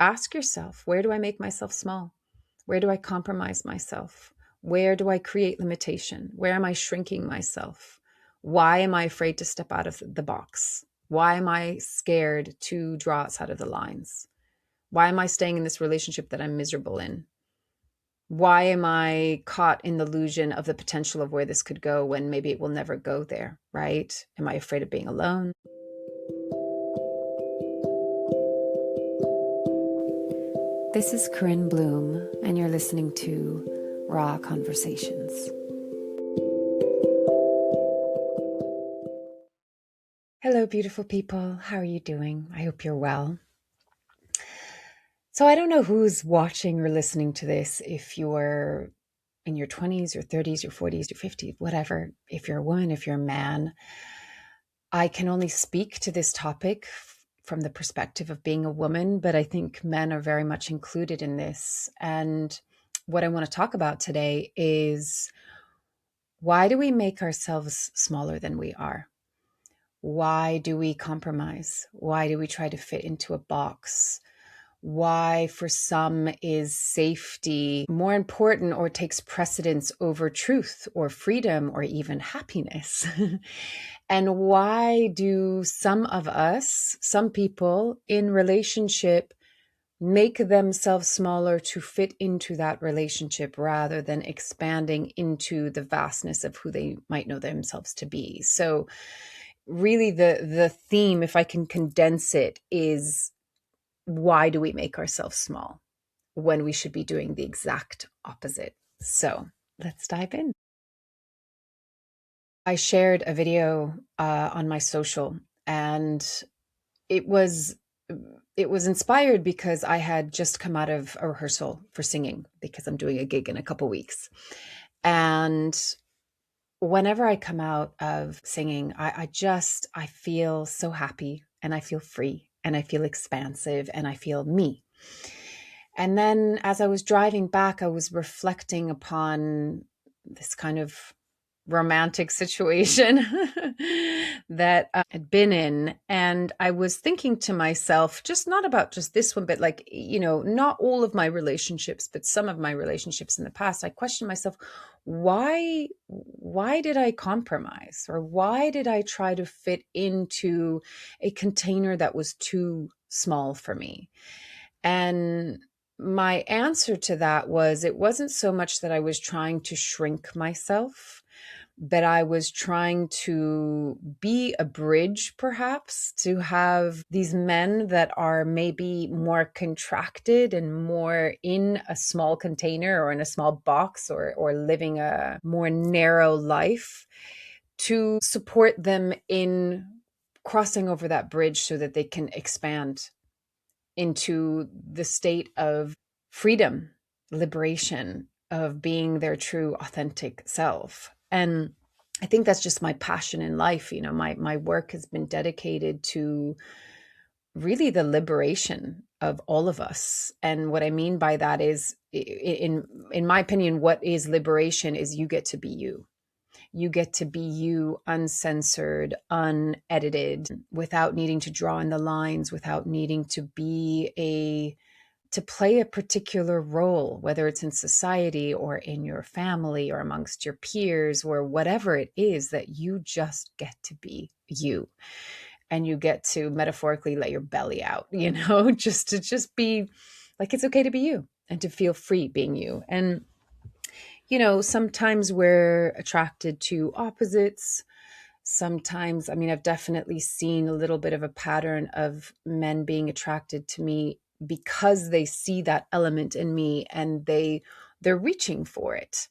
ask yourself, where do I make myself small? Where do I compromise myself? Where do I create limitation? Where am I shrinking myself? Why am I afraid to step out of the box? Why am I scared to draw outside of the lines? Why am I staying in this relationship that I'm miserable in? Why am I caught in the illusion of the potential of where this could go when maybe it will never go there, right? Am I afraid of being alone? This is Corinne Bloom, and you're listening to Raw Conversations. Hello, beautiful people. How are you doing? I hope you're well. So I don't know who's watching or listening to this, if you're in your 20s, your 30s, your 40s, your 50s, whatever, if you're a woman, if you're a man. I can only speak to this topic from the perspective of being a woman, but I think men are very much included in this. And what I want to talk about today is, why do we make ourselves smaller than we are? Why do we compromise? Why do we try to fit into a box? Why, for some, is safety more important or takes precedence over truth or freedom or even happiness? And why do some of us, some people in relationship, make themselves smaller to fit into that relationship rather than expanding into the vastness of who they might know themselves to be? So really the theme, if I can condense it, is, why do we make ourselves small when we should be doing the exact opposite? So let's dive in. I shared a video on my social, and it was inspired because I had just come out of a rehearsal for singing, because I'm doing a gig in a couple weeks. And whenever I come out of singing, I feel so happy, and I feel free, and I feel expansive, and I feel me. And then as I was driving back, I was reflecting upon this kind of romantic situation that I had been in. And I was thinking to myself, just not about just this one, but like, not all of my relationships, but some of my relationships in the past, I questioned myself, why did I compromise? Or why did I try to fit into a container that was too small for me? And my answer to that was, it wasn't so much that I was trying to shrink myself, but I was trying to be a bridge, perhaps, to have these men that are maybe more contracted and more in a small container or in a small box, or living a more narrow life, to support them in crossing over that bridge so that they can expand into the state of freedom, liberation, of being their true, authentic self. And I think that's just my passion in life. My work has been dedicated to really the liberation of all of us. And what I mean by that is, in my opinion, what is liberation is, you get to be you. You get to be you, uncensored, unedited, without needing to draw in the lines, without needing to play a particular role, whether it's in society or in your family or amongst your peers or whatever it is, that you just get to be you. And you get to metaphorically let your belly out, just be like, it's okay to be you and to feel free being you. And sometimes we're attracted to opposites. Sometimes, I've definitely seen a little bit of a pattern of men being attracted to me because they see that element in me, and they're reaching for it.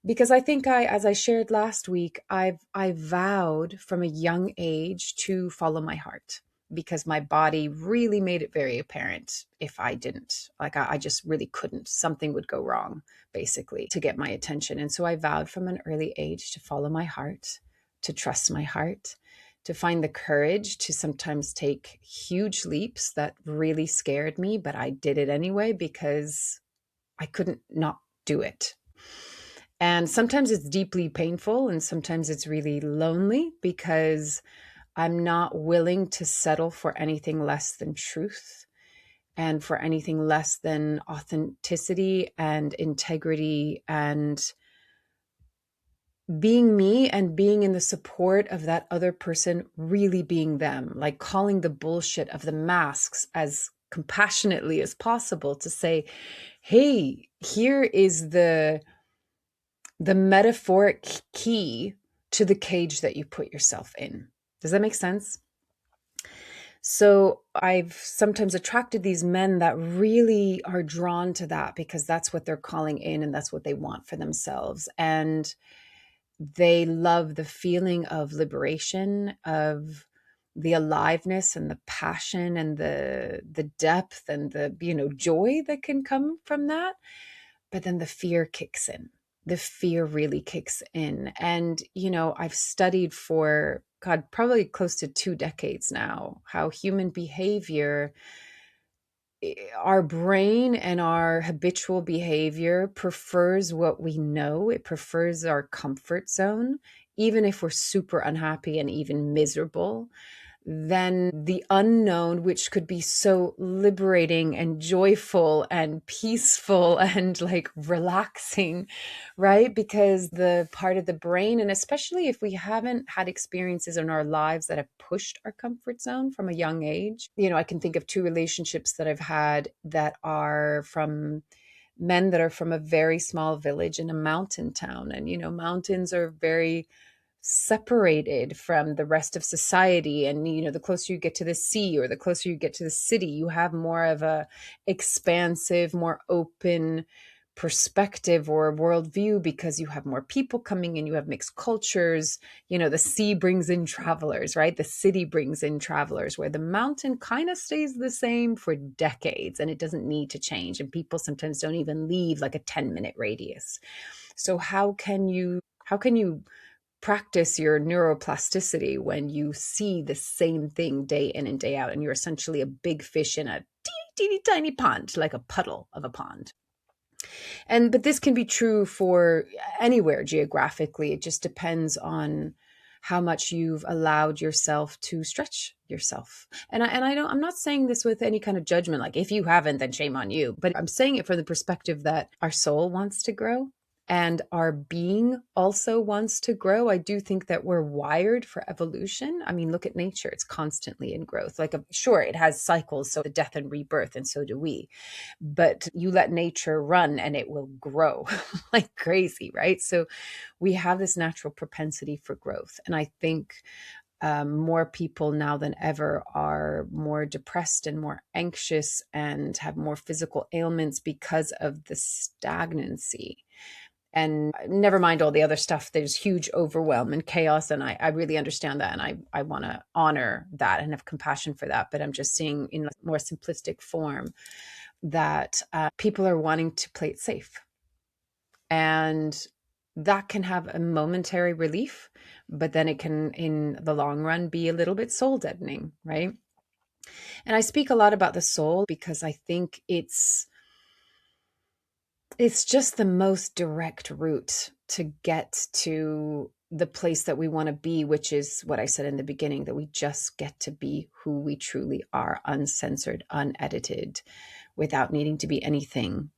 Because I think as I shared last week, I vowed from a young age to follow my heart, because my body really made it very apparent if I didn't. Like, I just really couldn't. Something would go wrong, basically, to get my attention. And so I vowed from an early age to follow my heart, to trust my heart, to find the courage to sometimes take huge leaps that really scared me, but I did it anyway because I couldn't not do it. And sometimes it's deeply painful, and sometimes it's really lonely, because I'm not willing to settle for anything less than truth. and for anything less than authenticity and integrity and being me and being in the support of that other person really being them, like calling the bullshit of the masks as compassionately as possible to say, hey, here is the metaphoric key to the cage that you put yourself in. Does that make sense? So I've sometimes attracted these men that really are drawn to that because that's what they're calling in and that's what they want for themselves. And they love the feeling of liberation, of the aliveness and the passion and the depth and the, joy that can come from that. But then the fear kicks in. The fear really kicks in. And, I've studied for, God, probably close to 2 decades now, how human behavior, our brain and our habitual behavior prefers what we know. It prefers our comfort zone, even if we're super unhappy and even miserable, than the unknown, which could be so liberating and joyful and peaceful and like relaxing, right? Because the part of the brain, and especially if we haven't had experiences in our lives that have pushed our comfort zone from a young age, I can think of two relationships that I've had that are from men that are from a very small village in a mountain town. And, mountains are very separated from the rest of society, and the closer you get to the sea or the closer you get to the city, you have more of a expansive, more open perspective or worldview because you have more people coming in, you have mixed cultures. The sea brings in travelers, right? The city brings in travelers, where the mountain kind of stays the same for decades and it doesn't need to change, and people sometimes don't even leave like a 10-minute radius. So how can you practice your neuroplasticity when you see the same thing day in and day out, and you're essentially a big fish in a teeny, teeny, tiny pond, like a puddle of a pond? But this can be true for anywhere geographically. It just depends on how much you've allowed yourself to stretch yourself. And I don't, I'm not saying this with any kind of judgment, like if you haven't, then shame on you. But I'm saying it from the perspective that our soul wants to grow and our being also wants to grow. I do think that we're wired for evolution. I mean, look at nature, it's constantly in growth. Sure, it has cycles, so the death and rebirth, and so do we. But you let nature run and it will grow like crazy, right? So we have this natural propensity for growth. And I think more people now than ever are more depressed and more anxious and have more physical ailments because of the stagnancy. And never mind all the other stuff, there's huge overwhelm and chaos. And I really understand that. And I want to honor that and have compassion for that. But I'm just seeing in a more simplistic form that people are wanting to play it safe. And that can have a momentary relief, but then it can, in the long run, be a little bit soul deadening, right? And I speak a lot about the soul because I think it's just the most direct route to get to the place that we want to be, which is what I said in the beginning, that we just get to be who we truly are, uncensored, unedited, without needing to be anything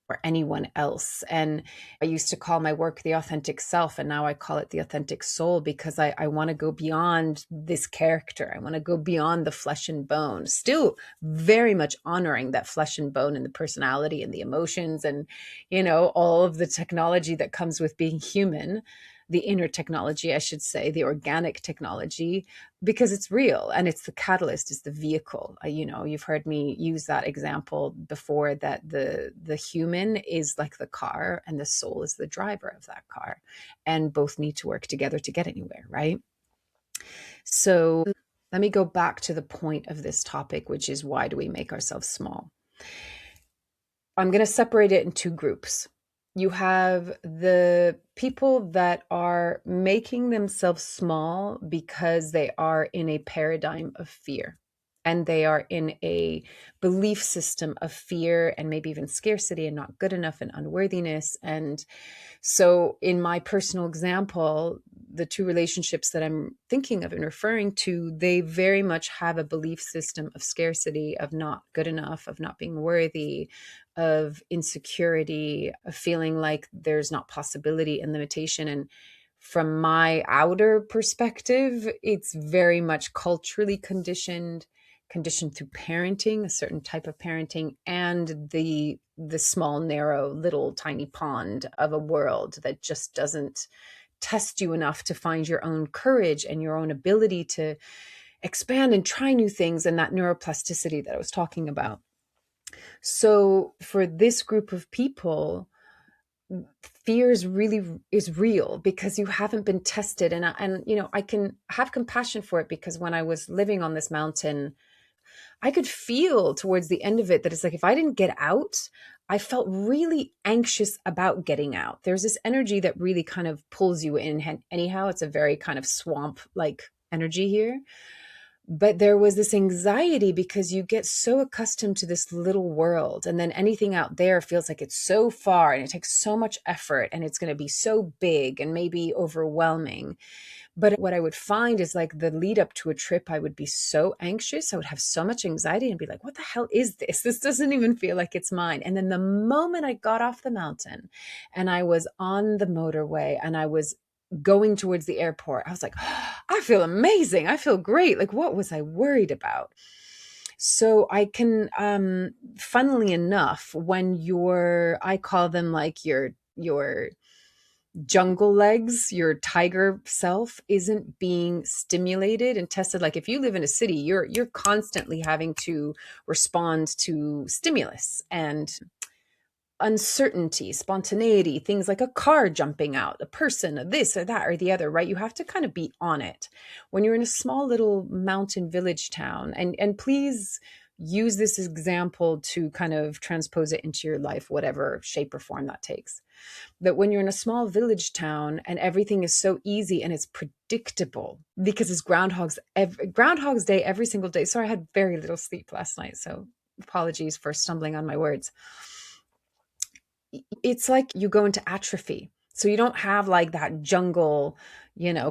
or anyone else. And I used to call my work the authentic self, and now I call it the authentic soul, because I want to go beyond this character. I want to go beyond the flesh and bone, still very much honoring that flesh and bone and the personality and the emotions and, all of the technology that comes with being human, the inner technology, I should say, the organic technology, because it's real and it's the catalyst, it's the vehicle. You've heard me use that example before, that the human is like the car and the soul is the driver of that car, and both need to work together to get anywhere, right? So let me go back to the point of this topic, which is, why do we make ourselves small? I'm going to separate it in two groups. You have the people that are making themselves small because they are in a paradigm of fear, and they are in a belief system of fear and maybe even scarcity and not good enough and unworthiness. And so in my personal example, the two relationships that I'm thinking of and referring to, they very much have a belief system of scarcity, of not good enough, of not being worthy, of insecurity, of feeling like there's not possibility and limitation. And from my outer perspective, it's very much culturally conditioned through parenting, a certain type of parenting, and the small, narrow, little tiny pond of a world that just doesn't test you enough to find your own courage and your own ability to expand and try new things, and that neuroplasticity that I was talking about. So for this group of people, fear is real because you haven't been tested. And I can have compassion for it, because when I was living on this mountain, I could feel towards the end of it that it's like, if I didn't get out, I felt really anxious about getting out. There's this energy that really kind of pulls you in. Anyhow, it's a very kind of swamp like energy here. But there was this anxiety because you get so accustomed to this little world, and then anything out there feels like it's so far and it takes so much effort and it's going to be so big and maybe overwhelming. But what I would find is, like, the lead up to a trip, I would be so anxious. I would have so much anxiety and be like, what the hell is this? This doesn't even feel like it's mine. And then the moment I got off the mountain and I was on the motorway and I was going towards the airport, I was like, oh, I feel amazing. I feel great. Like, what was I worried about? So I can, funnily enough, when I call them like your jungle legs, your tiger self isn't being stimulated and tested. Like, if you live in a city, you're constantly having to respond to stimulus and uncertainty, spontaneity, things like a car jumping out, a person, this or that or the other, right? You have to kind of be on it. When you're in a small little mountain village town, and please use this example to kind of transpose it into your life, whatever shape or form that takes. That when you're in a small village town and everything is so easy and it's predictable because it's Groundhog's Day every single day. Sorry, I had very little sleep last night, so apologies for stumbling on my words. It's like you go into atrophy. So you don't have like that jungle,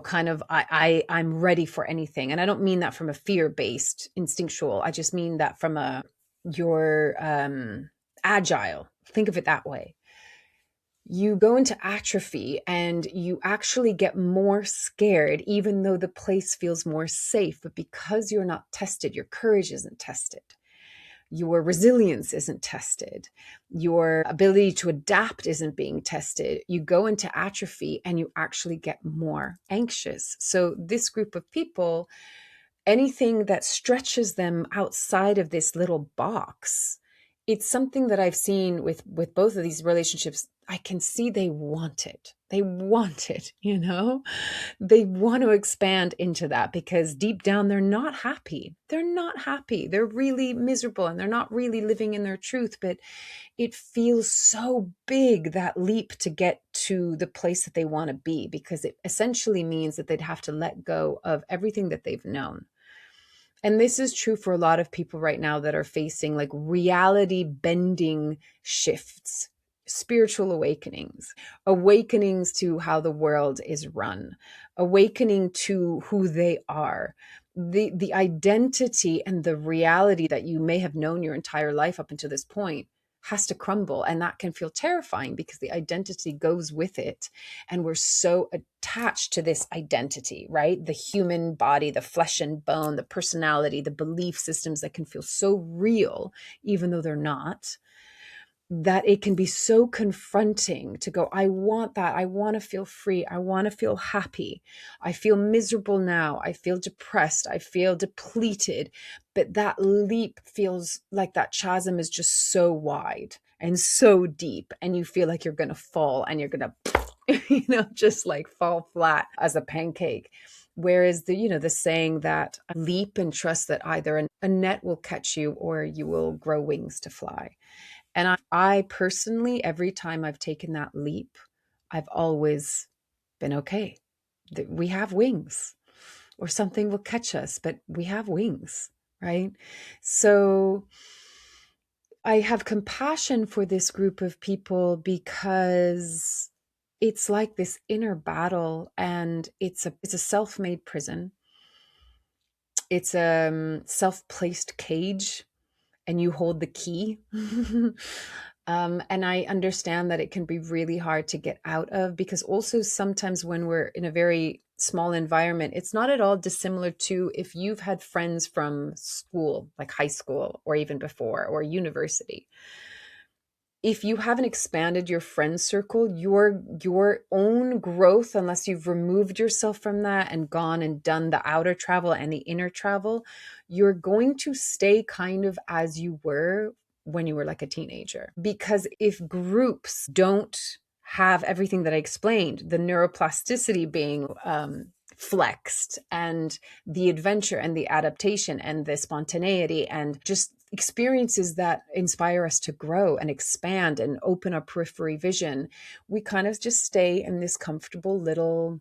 kind of, I'm ready for anything. And I don't mean that from a fear-based instinctual. I just mean that from you're agile. Think of it that way. You go into atrophy and you actually get more scared, even though the place feels more safe. But because you're not tested, your courage isn't tested, your resilience isn't tested, your ability to adapt isn't being tested. You go into atrophy and you actually get more anxious. So this group of people, anything that stretches them outside of this little box, it's something that I've seen with both of these relationships. I can see they want it. They want it, They want to expand into that because deep down they're not happy. They're not happy. They're really miserable and they're not really living in their truth, but it feels so big, that leap to get to the place that they want to be, because it essentially means that they'd have to let go of everything that they've known. And this is true for a lot of people right now that are facing like reality bending shifts, spiritual awakenings to how the world is run, awakening to who they are. The identity and the reality that you may have known your entire life up until this point has to crumble. And that can feel terrifying because the identity goes with it. And we're so attached to this identity, right? The human body, the flesh and bone, the personality, the belief systems that can feel so real, even though they're not, that it can be so confronting to go, I want that. I want to feel free. I want to feel happy. I feel miserable now. I feel depressed. I feel depleted. But that leap feels like that chasm is just so wide and so deep. And you feel like you're going to fall and you're going to, just like fall flat as a pancake. Whereas the saying that leap and trust that either a net will catch you or you will grow wings to fly. And I personally, every time I've taken that leap, I've always been okay. We have wings, or something will catch us, but we have wings, right? So I have compassion for this group of people because it's like this inner battle, and it's a self-made prison. It's a self-placed cage, and you hold the key. And I understand that it can be really hard to get out of, because also sometimes when we're in a very small environment, it's not at all dissimilar to if you've had friends from school, like high school or even before, or university. If you haven't expanded your friend circle, your own growth, unless you've removed yourself from that and gone and done the outer travel and the inner travel, you're going to stay kind of as you were when you were like a teenager. Because if groups don't have everything that I explained, the neuroplasticity being flexed, and the adventure and the adaptation and the spontaneity and just experiences that inspire us to grow and expand and open our periphery vision, we kind of just stay in this comfortable little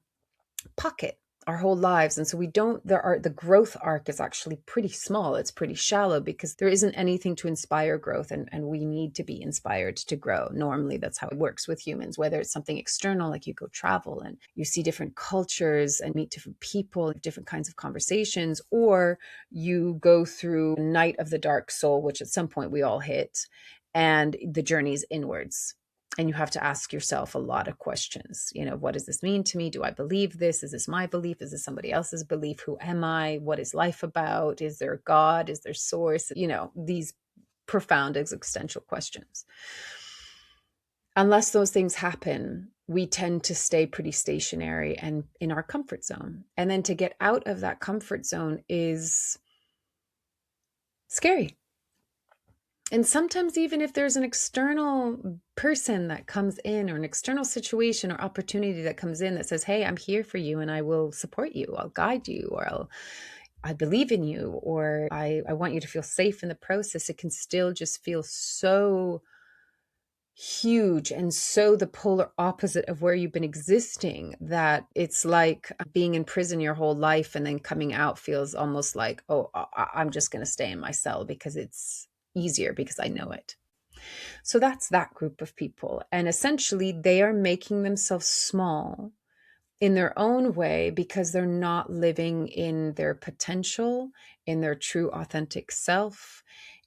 pocket our whole lives. And so we don't, the growth arc is actually pretty small. It's pretty shallow because there isn't anything to inspire growth. And we need to be inspired to grow. Normally, that's how it works with humans, whether it's something external, like you go travel and you see different cultures and meet different people, different kinds of conversations, or you go through night of the dark soul, which at some point we all hit, and the journey is inwards. And you have to ask yourself a lot of questions. What does this mean to me? Do I believe this? Is this my belief? Is this somebody else's belief? Who am I? What is life about? Is there a God? Is there source? These profound existential questions. Unless those things happen, we tend to stay pretty stationary and in our comfort zone. And then to get out of that comfort zone is scary. And sometimes even if there's an external person that comes in, or an external situation or opportunity that comes in that says, hey, I'm here for you and I will support you, I'll guide you, or I believe in you, or I want you to feel safe in the process, it can still just feel so huge and so the polar opposite of where you've been existing, that it's like being in prison your whole life and then coming out feels almost like, oh, I'm just going to stay in my cell because it's easier, because I know it. So that's that group of people. And essentially they are making themselves small in their own way because they're not living in their potential, in their true authentic self,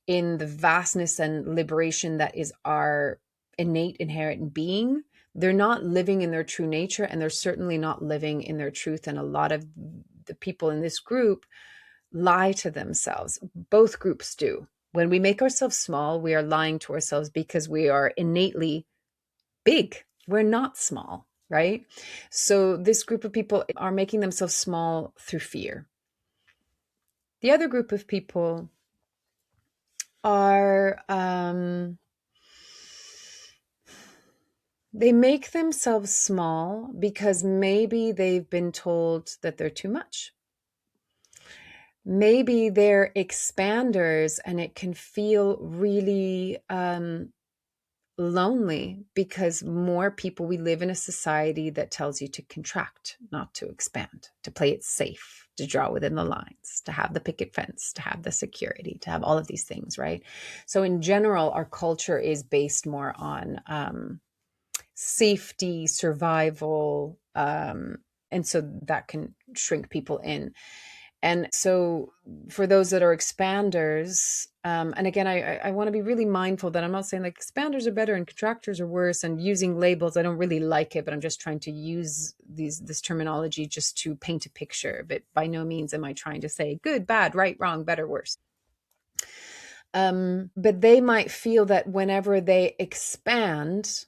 in the vastness and liberation that is our innate inherent being. They're not living in their true nature, and they're certainly not living in their truth. And a lot of the people in this group lie to themselves. Both groups do. When we make ourselves small, we are lying to ourselves because we are innately big. We're not small, right? So this group of people are making themselves small through fear. The other group of people are, they make themselves small because maybe they've been told that they're too much. Maybe they're expanders and it can feel really lonely because more people, we live in a society that tells you to contract, not to expand, to play it safe, to draw within the lines, to have the picket fence, to have the security, to have all of these things, right? So in general, our culture is based more on safety, survival, and so that can shrink people in. And so for those that are expanders, and again, I want to be really mindful that I'm not saying like expanders are better and contractors are worse, and using labels. I don't really like it, but I'm just trying to use this terminology just to paint a picture. But by no means am I trying to say good, bad, right, wrong, better, worse. But they might feel that whenever they expand,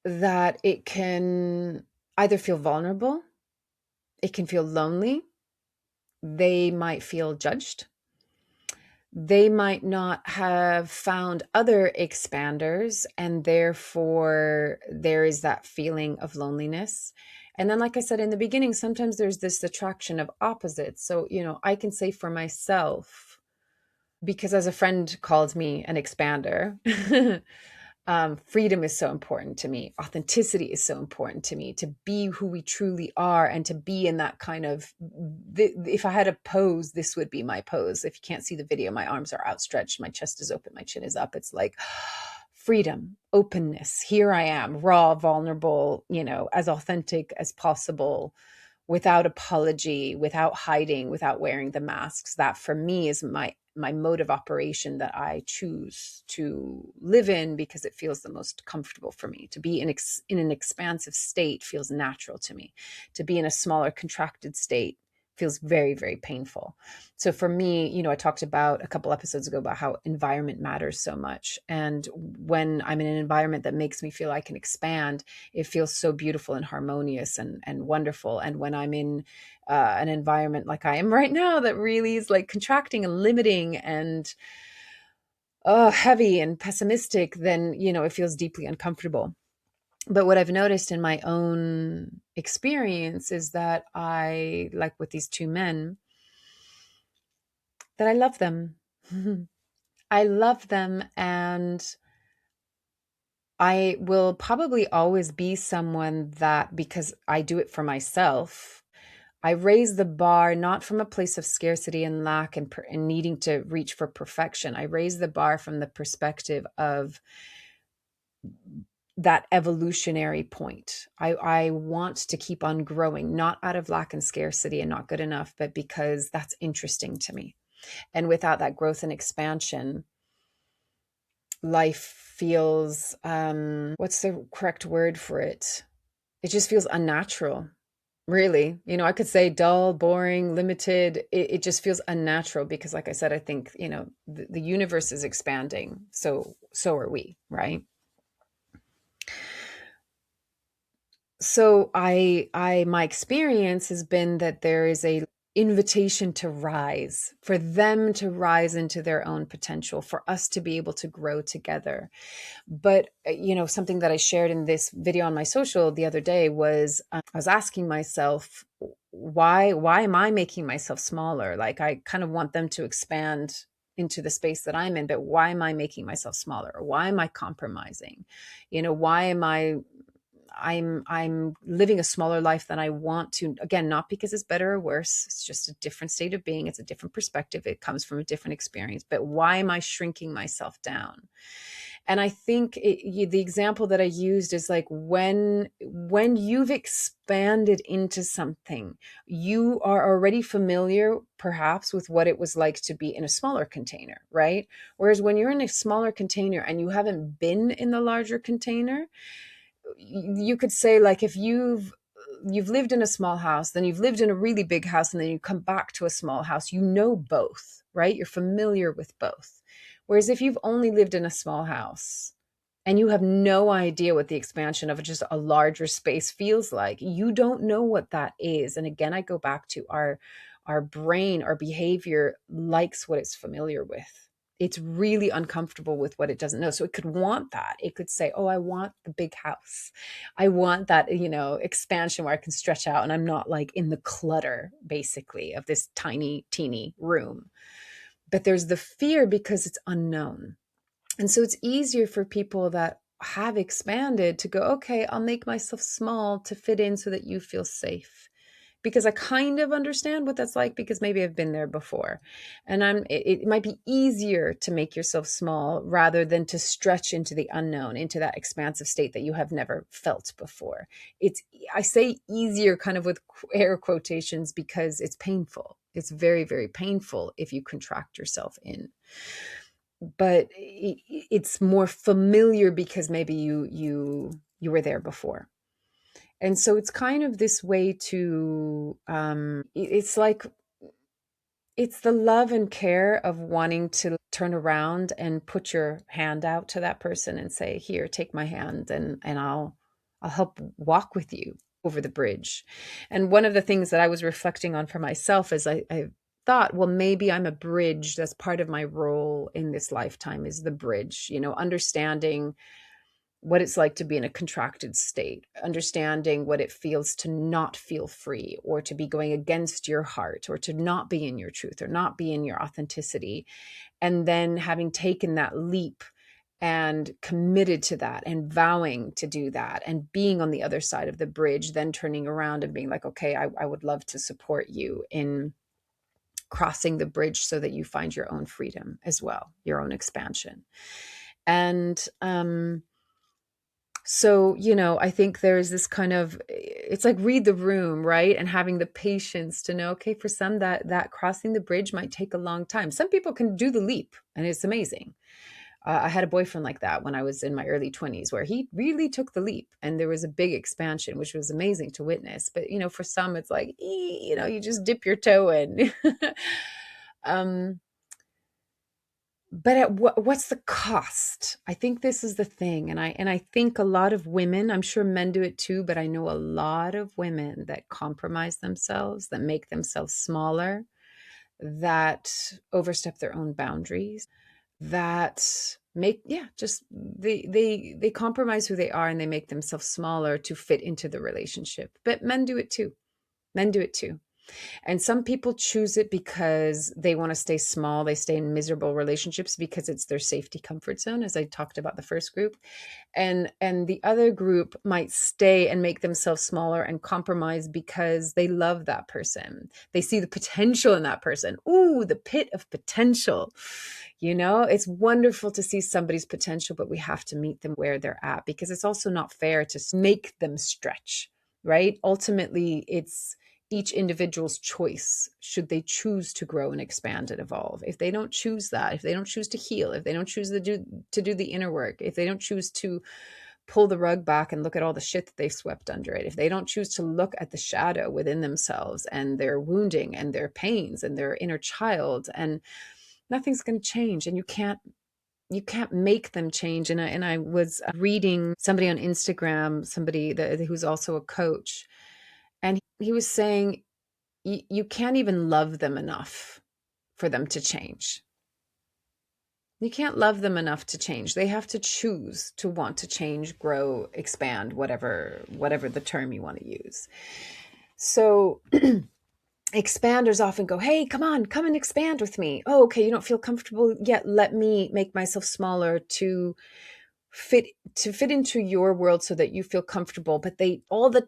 that it can either feel vulnerable, it can feel lonely, they might feel judged, they might not have found other expanders, and therefore there is that feeling of loneliness. And then, like I said in the beginning, sometimes there's this attraction of opposites. So, I can say for myself, because as a friend called me an expander, freedom is so important to me. Authenticity is so important to me, to be who we truly are and to be in that kind of, if I had a pose, this would be my pose. If you can't see the video, my arms are outstretched, my chest is open, my chin is up. It's like freedom, openness. Here I am, raw, vulnerable, as authentic as possible, without apology, without hiding, without wearing the masks. That for me is my mode of operation that I choose to live in, because it feels the most comfortable for me. To be in an expansive state feels natural to me. To be in a smaller, contracted state feels very, very painful. So for me, I talked about a couple episodes ago about how environment matters so much. And when I'm in an environment that makes me feel I can expand, it feels so beautiful and harmonious and wonderful. And when I'm in an environment like I am right now that really is like contracting and limiting and heavy and pessimistic, then, it feels deeply uncomfortable. But what I've noticed in my own experience is that I, like with these two men, that I love them. I love them, and I will probably always be someone that, because I do it for myself, I raise the bar not from a place of scarcity and lack and needing to reach for perfection. I raise the bar from the perspective of that evolutionary point. I want to keep on growing, not out of lack and scarcity and not good enough, but because that's interesting to me. And without that growth and expansion, life feels, what's the correct word for it? It just feels unnatural. Really, I could say dull, boring, limited. It just feels unnatural because, like I said, I think, the universe is expanding. So are we, right? So my experience has been that there is a invitation to rise, for them to rise into their own potential, for us to be able to grow together. But, something that I shared in this video on my social the other day was, I was asking myself, why am I making myself smaller? Like, I kind of want them to expand into the space that I'm in, but why am I making myself smaller? Or why am I compromising? Why am I'm living a smaller life than I want to? Again, not because it's better or worse. It's just a different state of being. It's a different perspective. It comes from a different experience. But why am I shrinking myself down? And I think the example that I used is like, when you've expanded into something, you are already familiar perhaps with what it was like to be in a smaller container, right? Whereas when you're in a smaller container and you haven't been in the larger container, you could say, like, if you've lived in a small house, then you've lived in a really big house, and then you come back to a small house, both, right? You're familiar with both. Whereas if you've only lived in a small house and you have no idea what the expansion of just a larger space feels like, you don't know what that is. And again, I go back to our brain, our behavior likes what it's familiar with. It's really uncomfortable with what it doesn't know. So it could want that. It could say, oh, I want the big house. I want that, expansion where I can stretch out and I'm not like in the clutter, basically, of this tiny, teeny room. But there's the fear because it's unknown. And so it's easier for people that have expanded to go, okay, I'll make myself small to fit in so that you feel safe. Because I kind of understand what that's like, because maybe I've been there before. And it might be easier to make yourself small rather than to stretch into the unknown, into that expansive state that you have never felt before. I say easier kind of with air quotations because it's painful. It's very, very painful if you contract yourself in. But it's more familiar because maybe you were there before. And so it's kind of this way to, it's like, it's the love and care of wanting to turn around and put your hand out to that person and say, here, take my hand, and I'll help walk with you over the bridge. And one of the things that I was reflecting on for myself is I thought, well, maybe I'm a bridge. That's part of my role in this lifetime, is the bridge, understanding what it's like to be in a contracted state, understanding what it feels to not feel free, or to be going against your heart, or to not be in your truth, or not be in your authenticity. And then having taken that leap and committed to that and vowing to do that and being on the other side of the bridge, then turning around and being like, okay, I would love to support you in crossing the bridge so that you find your own freedom as well, your own expansion. And so, I think there's this kind of, it's like read the room, right? And having the patience to know, okay, for some that crossing the bridge might take a long time. Some people can do the leap and it's amazing. I had a boyfriend like that when I was in my early 20s, where he really took the leap and there was a big expansion, which was amazing to witness. But, for some, it's like, you just dip your toe in. um, but at what's the cost? I think this is the thing. And I think a lot of women, I'm sure men do it too, but I know a lot of women that compromise themselves, that make themselves smaller, that overstep their own boundaries, that make, yeah, just they compromise who they are and they make themselves smaller to fit into the relationship. But men do it too. Men do it too. And some people choose it because they want to stay small. They stay in miserable relationships because it's their safety comfort zone, as I talked about the first group. And the other group might stay and make themselves smaller and compromise because they love that person. They see the potential in that person. Ooh, the pit of potential. It's wonderful to see somebody's potential, but we have to meet them where they're at, because it's also not fair to make them stretch, right? Ultimately, it's each individual's choice, should they choose to grow and expand and evolve. If they don't choose that, if they don't choose to heal, if they don't choose to do the inner work, if they don't choose to pull the rug back and look at all the shit that they've swept under it, if they don't choose to look at the shadow within themselves and their wounding and their pains and their inner child, and nothing's going to change. And you can't make them change. And I was reading somebody on Instagram, somebody who's also a coach, and he was saying, you can't even love them enough for them to change. You can't love them enough to change. They have to choose to want to change, grow, expand, whatever the term you want to use. So expanders often go, hey, come on, come and expand with me. Oh, okay, you don't feel comfortable yet. Let me make myself smaller to fit into your world so that you feel comfortable. But they all the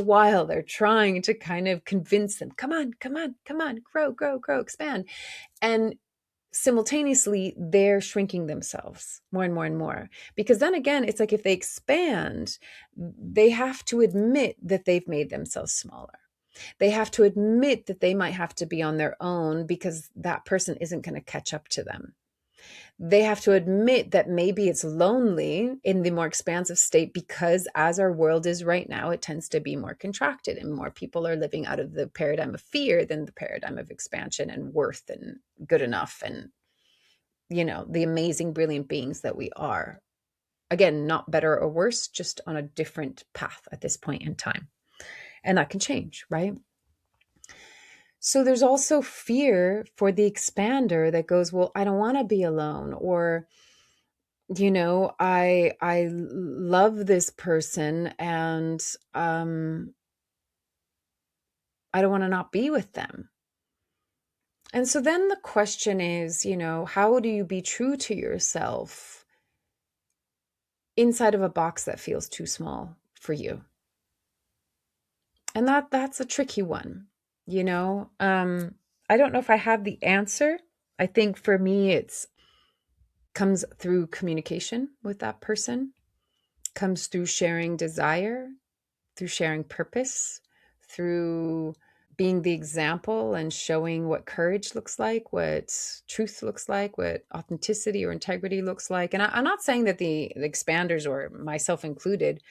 while they're trying to kind of convince them, come on, come on, come on, grow, grow, grow, expand. And simultaneously they're shrinking themselves more and more and more, because then again, it's like if they expand, they have to admit that they've made themselves smaller. They have to admit that they might have to be on their own because that person isn't going to catch up to them. They have to admit that maybe it's lonely in the more expansive state, because as our world is right now, it tends to be more contracted and more people are living out of the paradigm of fear than the paradigm of expansion and worth and good enough and, the amazing, brilliant beings that we are. Again, not better or worse, just on a different path at this point in time. And that can change, right? So there's also fear for the expander that goes, well, I don't want to be alone, or I love this person, and I don't want to not be with them. And so then the question is, how do you be true to yourself inside of a box that feels too small for you? And that's a tricky one. I don't know if I have the answer. I think for me it's comes through communication with that person, comes through sharing desire, through sharing purpose, through being the example and showing what courage looks like, what truth looks like, what authenticity or integrity looks like. And I'm not saying that the expanders, or myself included,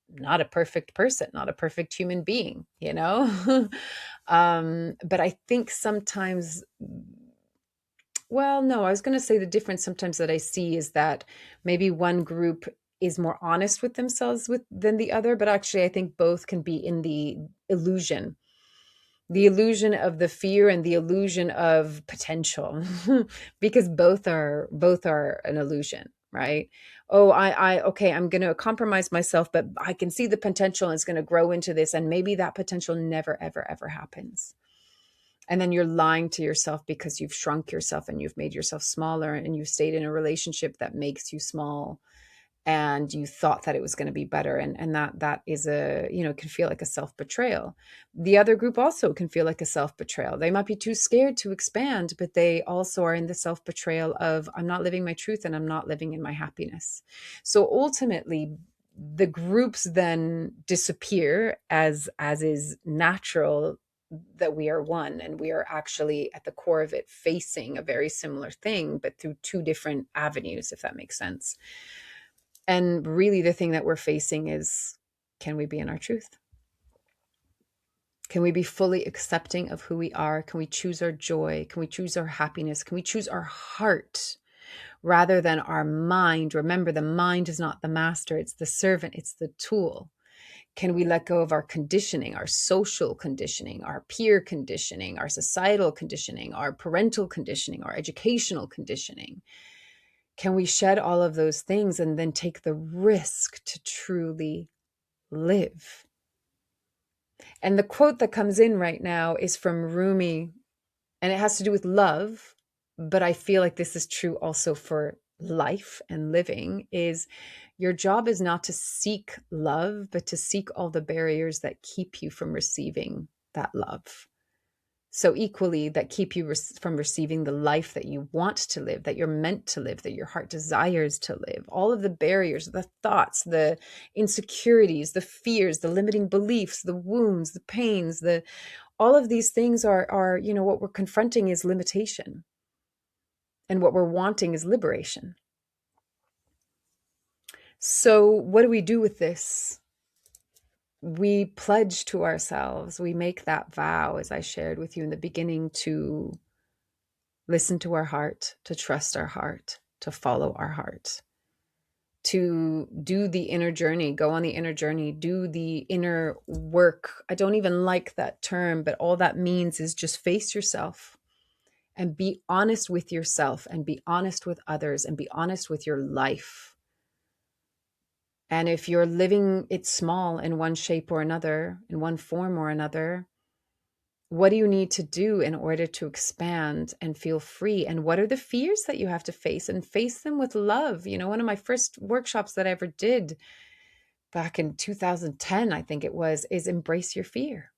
not a perfect person, not a perfect human being, but I think sometimes, well, no, I was going to say the difference sometimes that I see is that maybe one group is more honest with themselves than the other, but actually I think both can be in the illusion of the fear and the illusion of potential, because both are an illusion, right? Oh, okay, I'm going to compromise myself, but I can see the potential and it's going to grow into this, and maybe that potential never ever ever happens. And then you're lying to yourself because you've shrunk yourself and you've made yourself smaller and you've stayed in a relationship that makes you small. and you thought that it was going to be better, and that is a, can feel like a self-betrayal. The other group also can feel like a self-betrayal. They might be too scared to expand, but they also are in the self-betrayal of, I'm not living my truth and I'm not living in my happiness. So ultimately the groups then disappear, as is natural, that we are one and we are actually at the core of it facing a very similar thing, but through two different avenues, if that makes sense. And really the thing that we're facing is, can we be in our truth? Can we be fully accepting of who we are? Can we choose our joy? Can we choose our happiness? Can we choose our heart rather than our mind? Remember, the mind is not the master, it's the servant, it's the tool. Can we let go of our conditioning, our social conditioning, our peer conditioning, our societal conditioning, our parental conditioning, our educational conditioning? Can we shed all of those things and then take the risk to truly live? And the quote that comes in right now is from Rumi, and it has to do with love, but I feel like this is true also for life and living, is your job is not to seek love, but to seek all the barriers that keep you from receiving that love. So equally, that keep you from receiving the life that you want to live, that you're meant to live, that your heart desires to live. All of the barriers, the thoughts, the insecurities, the fears, the limiting beliefs, the wounds, the pains, all of these things are, what we're confronting is limitation. And what we're wanting is liberation. So what do we do with this? We pledge to ourselves, we make that vow, as I shared with you in the beginning, to listen to our heart, to trust our heart, to follow our heart, to do the inner journey, go on the inner journey, do the inner work. I don't even like that term, but all that means is just face yourself and be honest with yourself and be honest with others and be honest with your life. And if you're living it small in one shape or another, in one form or another, what do you need to do in order to expand and feel free? And what are the fears that you have to face, and face them with love? One of my first workshops that I ever did back in 2010, I think it was, is embrace your fear.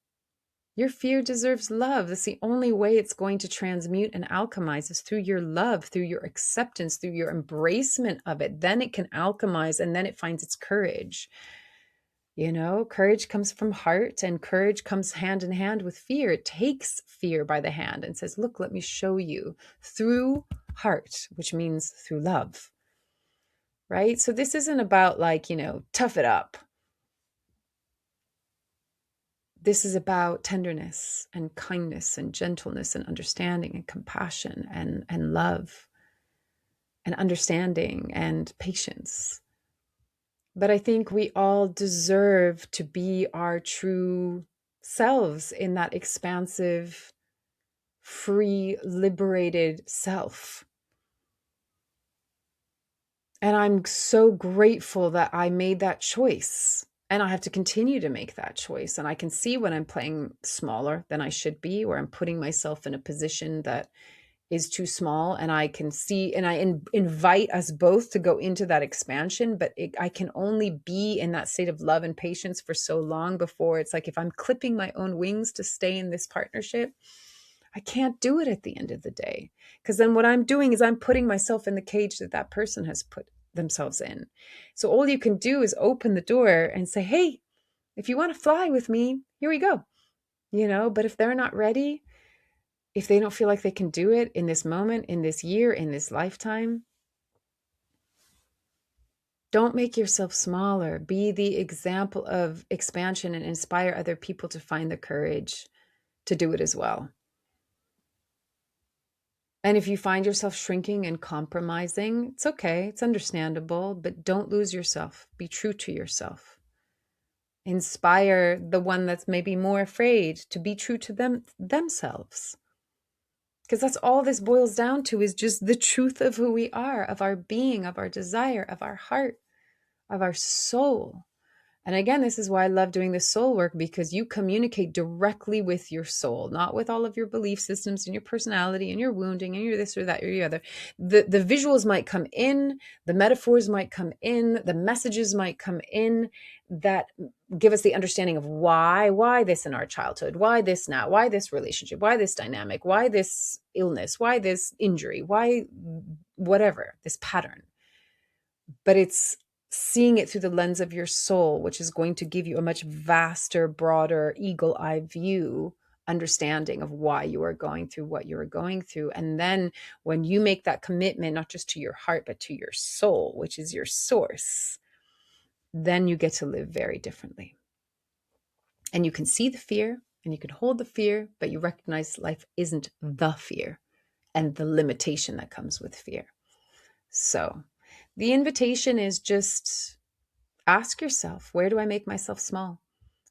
Your fear deserves love. That's the only way it's going to transmute and alchemize, is through your love, through your acceptance, through your embracement of it. Then it can alchemize, and then it finds its courage. Courage comes from heart, and courage comes hand in hand with fear. It takes fear by the hand and says, look, let me show you through heart, which means through love, right? So this isn't about tough it up. This is about tenderness and kindness and gentleness and understanding and compassion and love and understanding and patience. But I think we all deserve to be our true selves in that expansive, free, liberated self. And I'm so grateful that I made that choice. And I have to continue to make that choice. And I can see when I'm playing smaller than I should be, or I'm putting myself in a position that is too small, and I can see, and I invite us both to go into that expansion, but I can only be in that state of love and patience for so long before it's like, if I'm clipping my own wings to stay in this partnership, I can't do it at the end of the day, because then what I'm doing is I'm putting myself in the cage that person has put themselves in. So all you can do is open the door and say, hey, if you want to fly with me, here we go. But if they're not ready, if they don't feel like they can do it in this moment, in this year, in this lifetime, don't make yourself smaller. Be the example of expansion and inspire other people to find the courage to do it as well. And if you find yourself shrinking and compromising, it's okay. It's understandable, but don't lose yourself. Be true to yourself. Inspire the one that's maybe more afraid to be true to themselves. Because that's all this boils down to, is just the truth of who we are, of our being, of our desire, of our heart, of our soul. And again, this is why I love doing this soul work, because you communicate directly with your soul, not with all of your belief systems and your personality and your wounding and your this or that or the other. The visuals might come in, the metaphors might come in, the messages might come in that give us the understanding of why this in our childhood, why this now, why this relationship, why this dynamic, why this illness, why this injury, why whatever, this pattern. But it's seeing it through the lens of your soul, which is going to give you a much vaster, broader, eagle-eye view understanding of why you are going through what you are going through. And then when you make that commitment, not just to your heart, but to your soul, which is your source, then you get to live very differently. And you can see the fear and you can hold the fear, but you recognize life isn't the fear and the limitation that comes with fear. So the invitation is just ask yourself, where do I make myself small?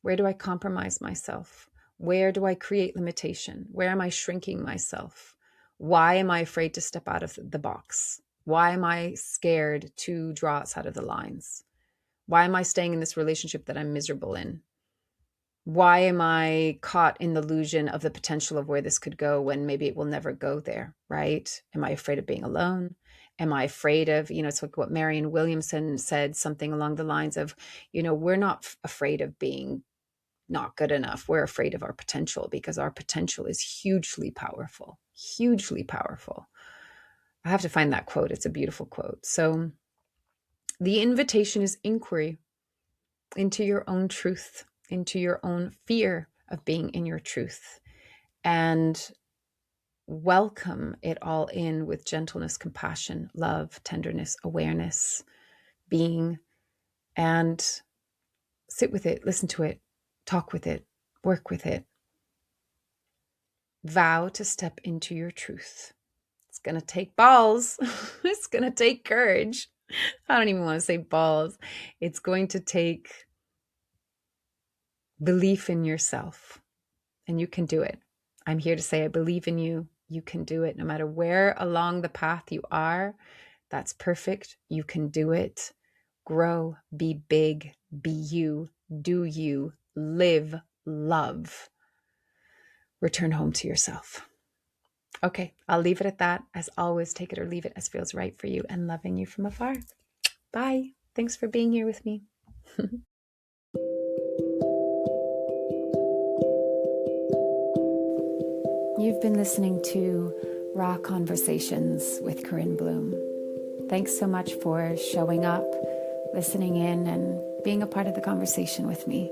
Where do I compromise myself? Where do I create limitation? Where am I shrinking myself? Why am I afraid to step out of the box? Why am I scared to draw outside of the lines? Why am I staying in this relationship that I'm miserable in? Why am I caught in the illusion of the potential of where this could go when maybe it will never go there, right? Am I afraid of being alone? Am I afraid of, it's like what Marianne Williamson said, something along the lines of, we're not afraid of being not good enough. We're afraid of our potential, because our potential is hugely powerful, hugely powerful. I have to find that quote. It's a beautiful quote. So the invitation is inquiry into your own truth, into your own fear of being in your truth, and welcome it all in with gentleness, compassion, love, tenderness, awareness, being, and sit with it, listen to it, talk with it, work with it. Vow to step into your truth. It's going to take balls. It's going to take courage. I don't even want to say balls. It's going to take belief in yourself, and you can do it. I'm here to say I believe in you. You can do it no matter where along the path you are. That's perfect. You can do it. Grow, be big, be you, do you, live, love. Return home to yourself. Okay, I'll leave it at that. As always, take it or leave it as feels right for you, and loving you from afar. Bye. Thanks for being here with me. You've been listening to Raw Conversations with Corinne Bloom. Thanks so much for showing up, listening in, and being a part of the conversation with me.